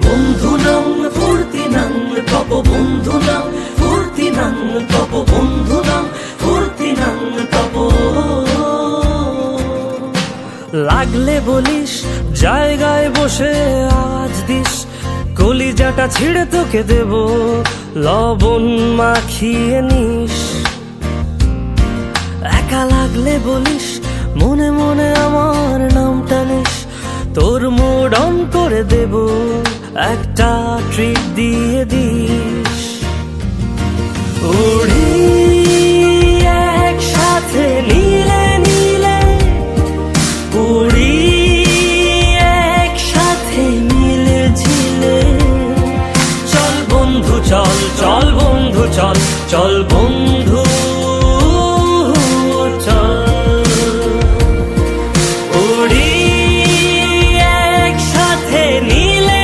বন্ধু নাম ফুর্তি নাম তপ বন্ধু নাম ফুর্তি নাম তপ বন্ধু নাম ফুর্তি নাম তপ। লাগলে বলিস জায়গায় বসে আওয়াজ দিস, কলিজাটা ছিঁড়ে তোকে দেব লবণ মাখিয়ে নিস। একা লাগলে বলিস মনে মনে আমার নামটা নিস, তোর মুড অন করে দেব একটা ট্রিট দিয়ে দিস। উড়ি একসাথে নীলে নীলে, উড়ি একসাথে মিলে ঝিলে। চল বন্ধু চল, চল বন্ধু চল, চল বন্ধু